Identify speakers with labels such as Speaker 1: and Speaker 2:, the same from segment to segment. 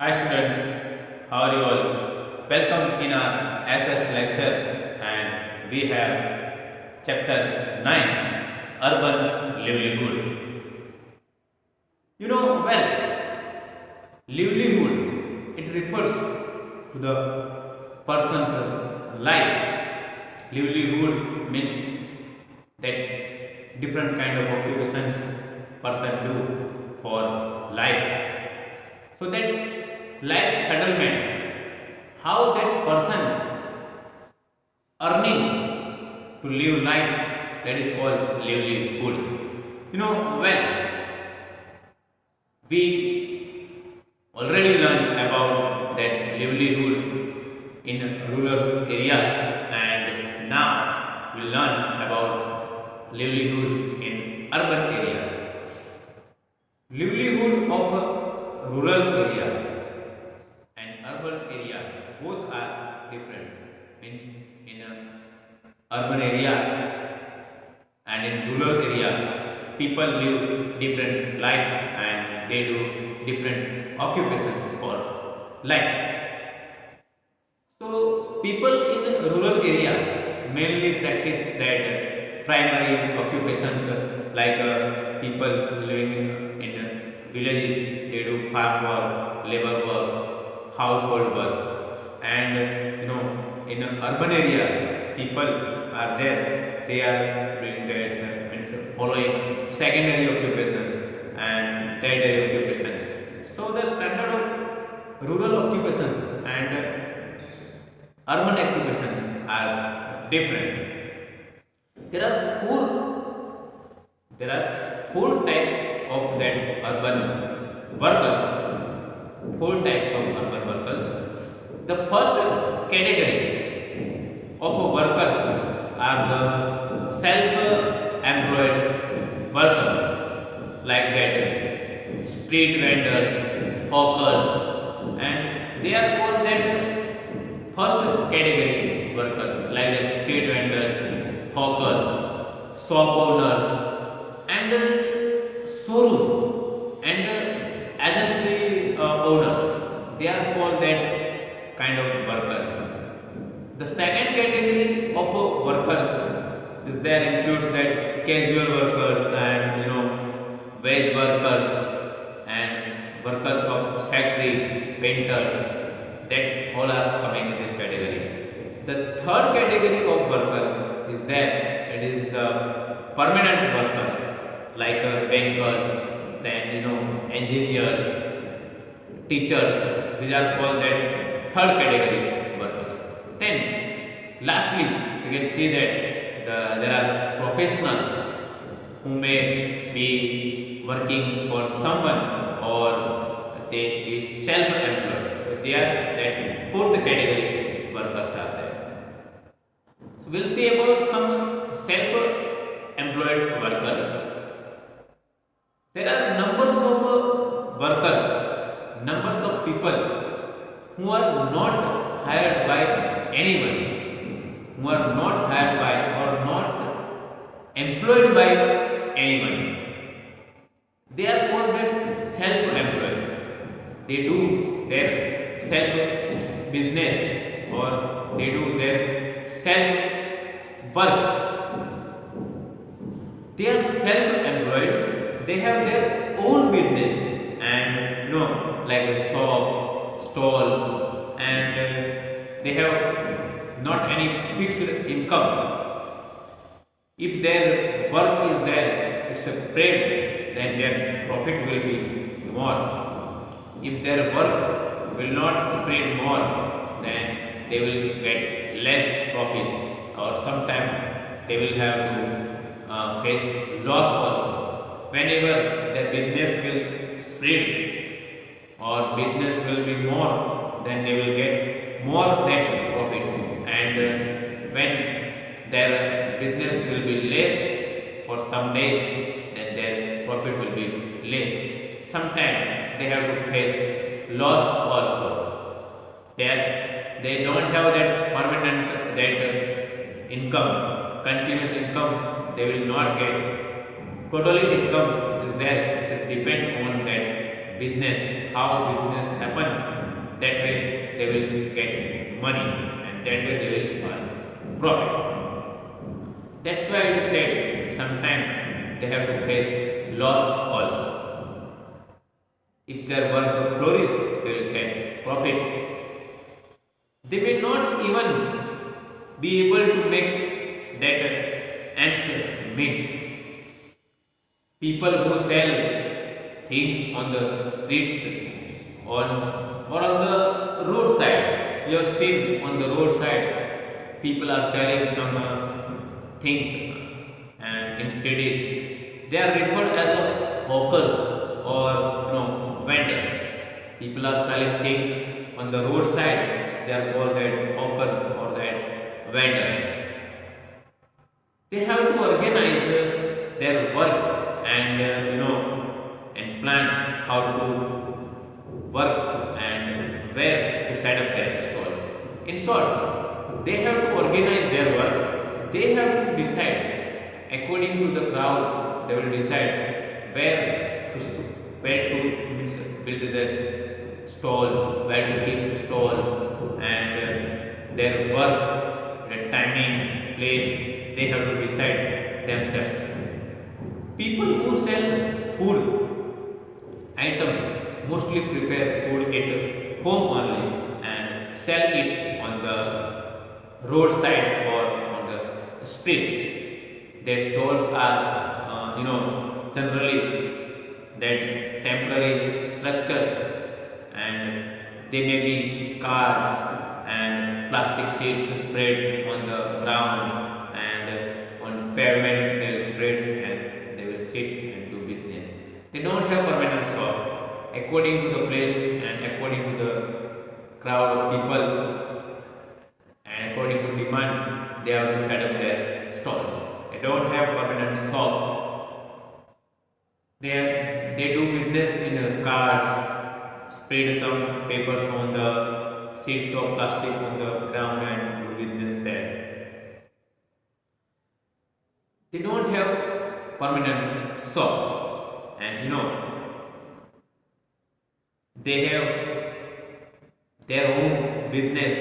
Speaker 1: Hi students, how are you all? Welcome in our SS lecture and we have chapter 9 Urban Livelihood. Livelihood it refers to the person's life. Livelihood means that different kind of occupations person do for life. So that life settlement, how that person earning to live life, that is called livelihood. Well, we already learned about that livelihood in rural areas, and now we learn about livelihood in urban areas. Livelihood of a rural area and urban area both are different. Means in a urban area and in rural area people live different life and they do different occupations for life. So people in rural area mainly practice that primary occupations like people living in villages, they do farm work, labor work, household work, and in urban area people are there, they are doing that means following secondary occupations and tertiary occupations. So the standard of rural occupations and urban occupations are different. There are four types of that urban workers. Four types of urban workers. The first category of workers are the self-employed workers, like that street vendors, hawkers, and they are called that first category workers, like the street vendors, hawkers, shop owners, and showroom and agency owners. They are called that kind of workers. The second category of workers is there includes that casual workers and wage workers and workers of factory, painters, that all are coming in this category. The third category of worker is there, it is the permanent workers like bankers, then engineers, teachers. These are called that third category workers. Then lastly you can see that there are professionals who may be working for someone or they is self-employed. So they are that fourth category workers are there. So we'll see about some self-employed workers. There are numbers of workers, numbers of people who are not hired by anyone, who are not hired by or not employed by anyone. They are called that self-employed. They do their self business or they do their self work. They are self-employed. They have their own business and like a shop, stalls, and they have not any fixed income. If their work is there, it's a paid, then their profit will be more. If their work will not spread more, then they will get less profits, or sometimes they will have to face loss also. Whenever their business will spread or business will be more, then they will get more than profit, and when their business will be less for some days, then their profit will be less. Sometimes they have to face loss also. They don't have that permanent that income, continuous income. They will not get. Totally income is there. It depends on that business, how business happen, that way they will get money and that way they will earn profit. That's why it is said sometimes they have to face loss also. If their work flourish, they will get profit. They may not even be able to make that ends meet. People who sell things on the streets or on the roadside, you have seen on the roadside, people are selling some things, and in cities they are referred as hawkers or vendors. People are selling things on the roadside, they are called that hawkers or that vendors. They have to organize their work and and plan how to work and where to set up their stalls. In short, they have to organize their work. They have to decide according to the crowd. They will decide where to means build their stall, where to keep the stall, and their work, their timing, place. They have to decide themselves. People who sell food items mostly prepare food at home only and sell it on the roadside or on the streets. Their stalls are, generally that temporary structures, and they may be cards and plastic sheets spread on the ground, and on pavement they will spread and they will sit and do business. They don't have permanent shop. According to the place and according to the crowd of people and according to demand, they have to set up their stalls. They don't have permanent shop. They do business in cards, spread some papers on the sheets of plastic on the ground and do business there. They don't have permanent shop, and they have their own business,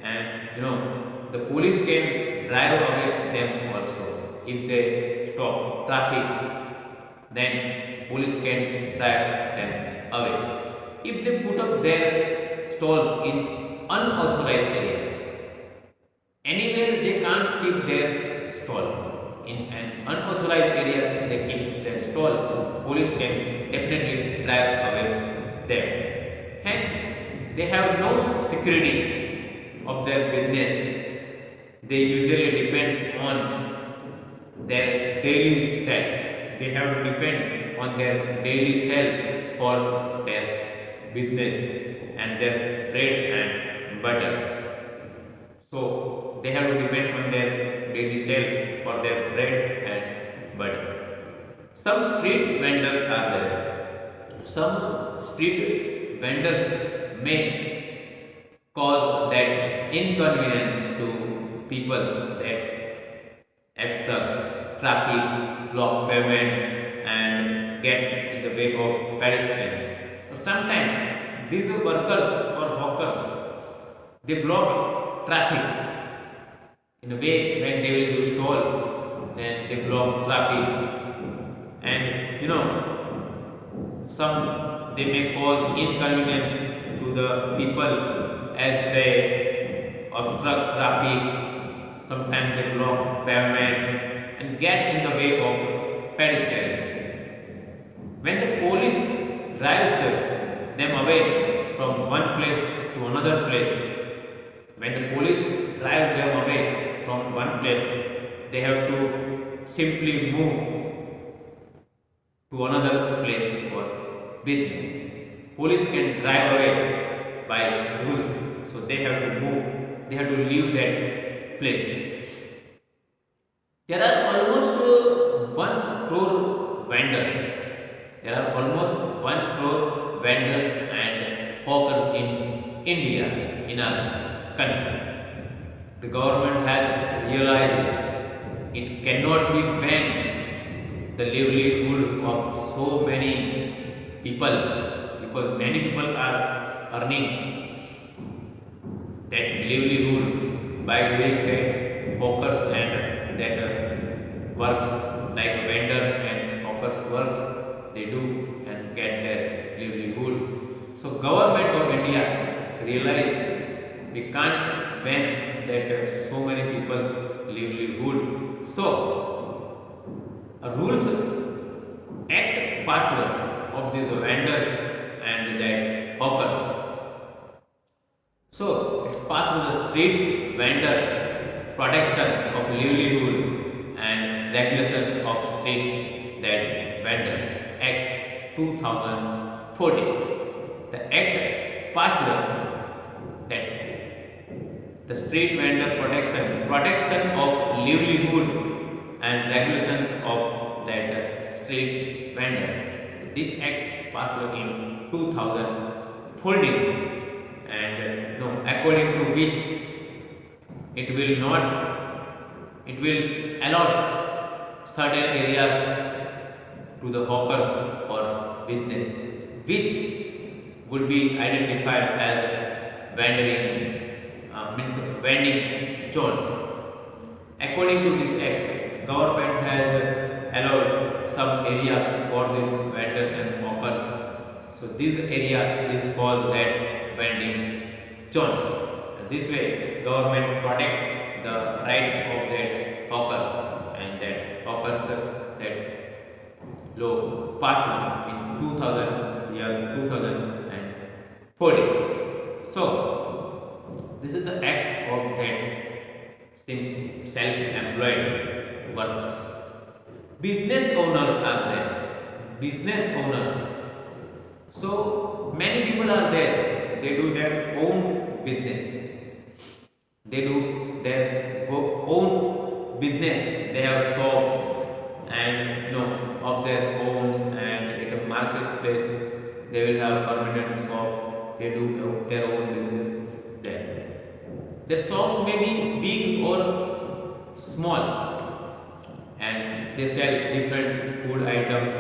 Speaker 1: and the police can drive away them also. If they stop traffic, then police can drive them away. If they put up their stalls in unauthorized area, anywhere they can't keep their stall. In an unauthorized area they keep their stall, police can definitely drive away them. Hence, they have no security of their business. They usually depends on their daily sale. They have to depend on their daily sale for their business and their bread and butter. So they have to depend on their daily sale for their bread and butter. Some street vendors are there. Some street vendors may cause that inconvenience to people, that obstruct traffic, block pavements, and get in the way of pedestrians. So sometimes these workers or hawkers, they block traffic. In a way, when they will do stall, then they block traffic, and some they may cause inconvenience to the people as they obstruct traffic. Sometimes they block pavements and get in the way of pedestrians. When the police drives them away from one place to another place, when the police drive them away from one place, they have to simply move to another place for business. Police can drive away by rules, so they have to move, they have to leave that place. There are almost 1 crore vendors. There are almost 1 crore vendors and hawkers in India, in our country. The government has realized it cannot be banned the livelihood of so many people because many people are earning that livelihood by doing that hawkers and that works like vendors and hawkers works they do and get their livelihoods. So government of India realize we can't ban that so many people's livelihood. So a rules act passed of these vendors and that hawkers. So it passed the Street Vendor Protection of Livelihood and Regulations of Street that Vendors Act 2014. The act passed that the Street Vendor Protection of Livelihood and Regulations of that street vendors. This act passed in 2014 and no, according to which it will allow certain areas to the hawkers or business which would be identified as vending zones. According to this act, government has allowed some area for these vendors and hawkers. So this area is called that vending zones. This way, government protect the rights of that hawkers and that hawkers that law passed in 2014. So this is the act of that self-employed workers. Business owners are there. Business owners. So many people are there. They do their own business. They do their own business. They have shops and of their own, and at a marketplace they will have permanent shops. They do their own business there. Their shops may be big or small, and they sell different food items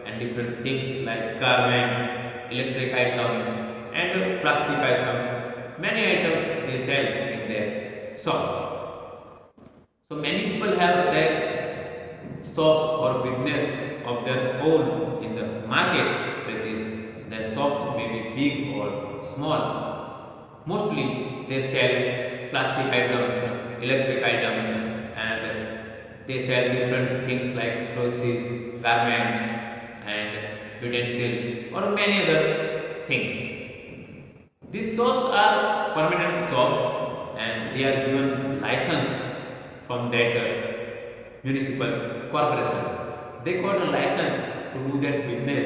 Speaker 1: and different things like garments, electric items, and plastic items. Many items they sell in their shop. So many people have their shops or business of their own in the marketplaces. Their shops may be big or small. Mostly they sell plastic items, electric items, and they sell different things like clothes, garments, and utensils, or many other things. These shops are permanent shops, and they are given license from that municipal corporation. They got a license to do that business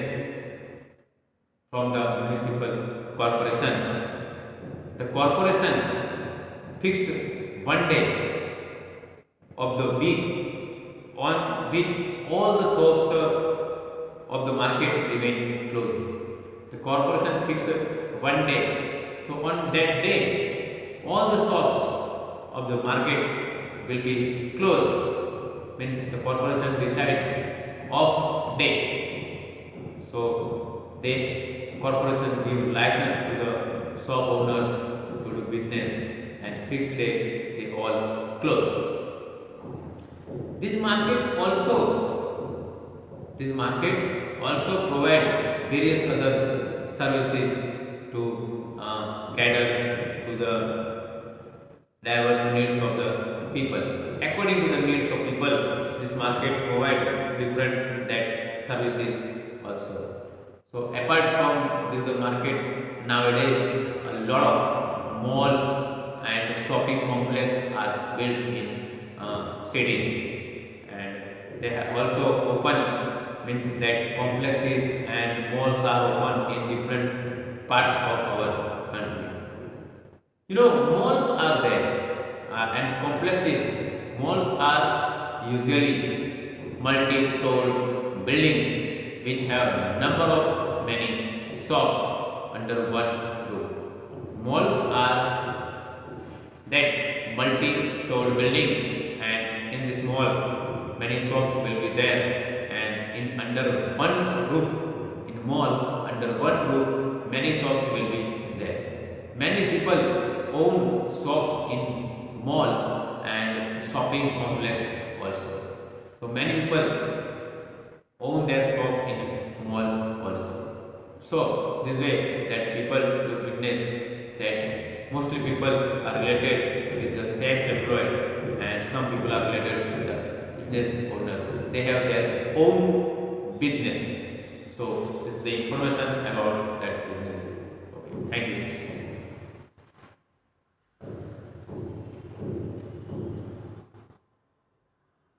Speaker 1: from the municipal corporations. The corporations fix one day of the week on which all the shops of the market remain closed. The corporation fixes one day. So on that day, all the shops of the market will be closed. Means the corporation decides off day. So corporation give license to the shop owners to do business, and fixed day they all close. This market provide various other services to cater to the diverse needs of the people. According to the needs of people, this market provide different that services also. So apart from this market, nowadays a lot of malls and shopping complex are built in cities, and they have also open, means that complexes and malls are open in different parts of our country. Malls are there and complexes. Malls are usually multi-stored buildings which have number of many shops under one roof. Malls are that multi-stored building, and in this mall many shops will be there, and under one roof, in mall under one roof many shops will be there. Many people own shops in malls and shopping complex also. So many people own their shops in mall also. So this way that people will witness that mostly people are related with the same employee and some people are related with the business owner. They have their own business. So this is the information about that business. Okay, thank you.